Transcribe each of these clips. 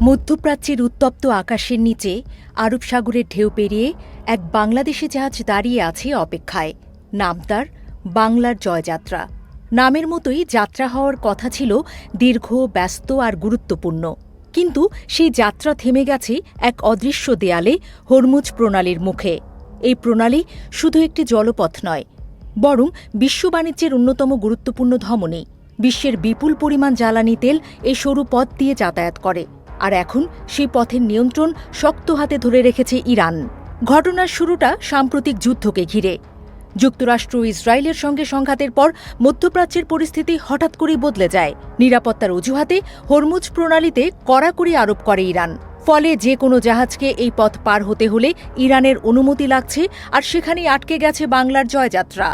মধ্যপ্রাচ্যের উত্তপ্ত আকাশের নিচে আরব সাগরের ঢেউ পেরিয়ে এক বাংলাদেশি জাহাজ দাঁড়িয়ে আছে অপেক্ষায়। নাম তার বাংলার জয়যাত্রা। নামের মতোই যাত্রা হওয়ার কথা ছিল দীর্ঘ, ব্যস্ত আর গুরুত্বপূর্ণ। কিন্তু সেই যাত্রা থেমে গেছে এক অদৃশ্য দেয়ালে, হরমুজ প্রণালীর মুখে। এই প্রণালী শুধু একটি জলপথ নয়, বরং বিশ্ব বাণিজ্যের অন্যতম গুরুত্বপূর্ণ ধমনী। বিশ্বের বিপুল পরিমাণ জ্বালানি তেল এই সরু পথ দিয়ে যাতায়াত করে, আর এখন সেই পথের নিয়ন্ত্রণ শক্ত হাতে ধরে রেখেছে ইরান। ঘটনার শুরুটা সাম্প্রতিক যুদ্ধকে ঘিরে। যুক্তরাষ্ট্র ও ইসরায়েলের সঙ্গে সংঘাতের পর মধ্যপ্রাচ্যের পরিস্থিতি হঠাৎ করেই বদলে যায়। নিরাপত্তার অজুহাতে হরমুজ প্রণালীতে কড়াকড়ি আরোপ করে ইরান। ফলে যে কোনো জাহাজকে এই পথ পার হতে হলে ইরানের অনুমতি লাগছে, আর সেখানেই আটকে গেছে বাংলার জয়যাত্রা।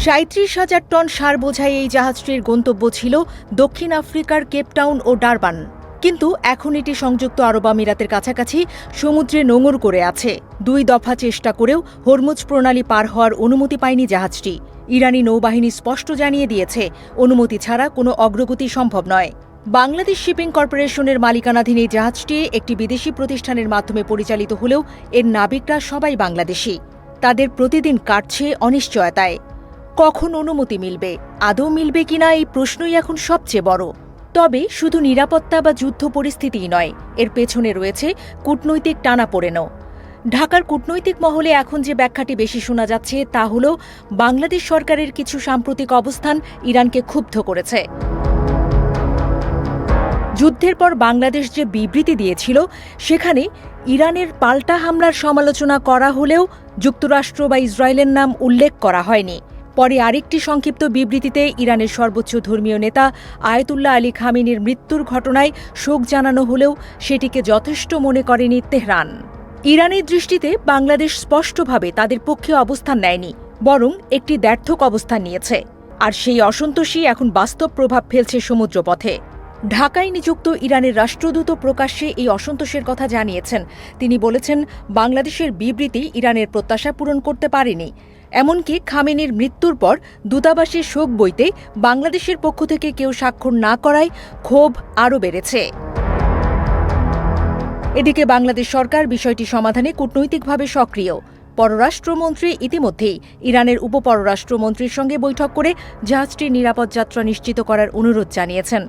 ৩৭,০০০ টন সার বোঝাই এই জাহাজটির গন্তব্য ছিল দক্ষিণ আফ্রিকার কেপটাউন ও ডারবান। কিন্তু এখন এটি সংযুক্ত আরব আমিরাতের কাছাকাছি সমুদ্রে নোঙর করে আছে। ২ দফা চেষ্টা করেও হরমুজ প্রণালী পার হওয়ার অনুমতি পায়নি জাহাজটি। ইরানি নৌবাহিনী স্পষ্ট জানিয়ে দিয়েছে, অনুমতি ছাড়া কোনো অগ্রগতি সম্ভব নয়। বাংলাদেশ শিপিং কর্পোরেশনের মালিকানাধীন এই জাহাজটি একটি বিদেশি প্রতিষ্ঠানের মাধ্যমে পরিচালিত হলেও এর নাবিকরা সবাই বাংলাদেশি। তাদের প্রতিদিন কাটছে অনিশ্চয়তায়। কখন অনুমতি মিলবে, আদৌ মিলবে কিনা, এই প্রশ্নই এখন সবচেয়ে বড়। তবে শুধু নিরাপত্তা বা যুদ্ধ পরিস্থিতিই নয়, এর পেছনে রয়েছে কূটনৈতিক টানাপোড়েনও। ঢাকার কূটনৈতিক মহলে এখন যে ব্যাখ্যাটি বেশি শোনা যাচ্ছে তা হল বাংলাদেশ সরকারের কিছু সাম্প্রতিক অবস্থান ইরানকে ক্ষুব্ধ করেছে। যুদ্ধের পর বাংলাদেশ যে বিবৃতি দিয়েছিল, সেখানে ইরানের পাল্টা হামলার সমালোচনা করা হলেও যুক্তরাষ্ট্র বা ইসরায়েলের নাম উল্লেখ করা হয়নি। পরে আরেকটি সংক্ষিপ্ত বিবৃতিতে ইরানের সর্বোচ্চ ধর্মীয় নেতা আয়াতুল্লাহ আলী খামেনির মৃত্যুর ঘটনায় শোক জানানো হলেও সেটিকে যথেষ্ট মনে করেনি তেহরান। ইরানের দৃষ্টিতে বাংলাদেশ স্পষ্টভাবে তাদের পক্ষে অবস্থান নেয়নি, বরং একটি দ্ব্যর্থক অবস্থান নিয়েছে। আর সেই অসন্তোষই এখন বাস্তব প্রভাব ফেলছে সমুদ্রপথে। ঢাকায় নিযুক্ত ইরানের রাষ্ট্রদূত প্রকাশ্যে এই অসন্তোষের কথা জানিয়েছেন। তিনি বলেছেন, বাংলাদেশের বিবৃতি ইরানের প্রত্যাশা পূরণ করতে পারেনি। এমনকি খামেনির মৃত্যুর পর দূতাবাসে শোক বইতে বাংলাদেশের পক্ষ থেকে কেউ স্বাক্ষর না করায় ক্ষোভ আরও বেড়েছে। এদিকে বাংলাদেশ সরকার বিষয়টি সমাধানে কূটনৈতিকভাবে সক্রিয়। পররাষ্ট্রমন্ত্রী ইতিমধ্যেই ইরানের উপপররাষ্ট্রমন্ত্রীর সঙ্গে বৈঠক করে জাহাজটির নিরাপদ যাত্রা নিশ্চিত করার অনুরোধ জানিয়েছেন।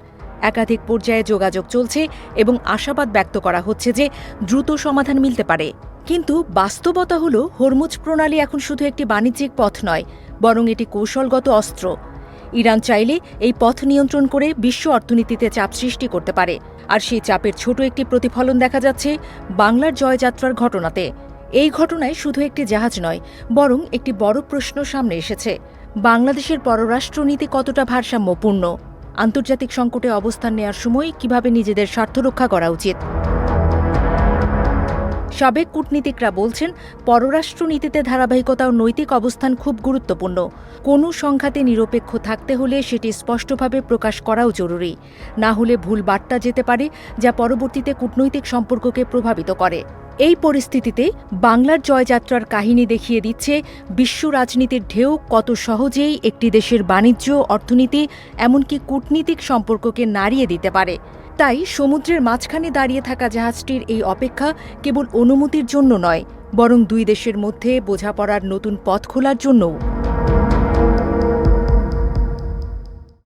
একাধিক পর্যায়ে যোগাযোগ চলছে এবং আশাবাদ ব্যক্ত করা হচ্ছে যে দ্রুত সমাধান মিলতে পারে। কিন্তু বাস্তবতা হল, হরমুজ প্রণালী এখন শুধু একটি বাণিজ্যিক পথ নয়, বরং এটি কৌশলগত অস্ত্র। ইরান চাইলে এই পথ নিয়ন্ত্রণ করে বিশ্ব অর্থনীতিতে চাপ সৃষ্টি করতে পারে, আর সেই চাপের ছোট একটি প্রতিফলন দেখা যাচ্ছে বাংলার জয়যাত্রার ঘটনাতে। এই ঘটনায় শুধু একটি জাহাজ নয়, বরং একটি বড় প্রশ্ন সামনে এসেছে: বাংলাদেশের পররাষ্ট্রনীতি কতটা ভারসাম্যপূর্ণ? আন্তর্জাতিক সংকটে অবস্থান নেওয়ার সময় কিভাবে নিজেদের স্বার্থ রক্ষা করা উচিত? সাবেক কূটনীতিকরা বলছেন, পররাষ্ট্রনীতিতে ধারাবাহিকতা ও নৈতিক অবস্থান খুব গুরুত্বপূর্ণ। কোনো সংঘাতে নিরপেক্ষ থাকতে হলে সেটি স্পষ্টভাবে প্রকাশ করাও জরুরি। না হলে ভুল বার্তা যেতে পারে, যা পরবর্তীতে কূটনৈতিক সম্পর্ককে প্রভাবিত করে। এই পরিস্থিতিতে বাংলার জয়যাত্রার কাহিনী দেখিয়ে দিচ্ছে বিশ্ব রাজনীতির ঢেউ কত সহজেই একটি দেশের বাণিজ্য, অর্থনীতি, এমনকি কূটনীতিক সম্পর্ককে নাড়িয়ে দিতে পারে। তাই সমুদ্রের মাঝখানে দাঁড়িয়ে থাকা জাহাজটির এই অপেক্ষা কেবল অনুমতির জন্য নয়, বরং দুই দেশের মধ্যে বোঝাপড়ার নতুন পথ খোলার জন্যও।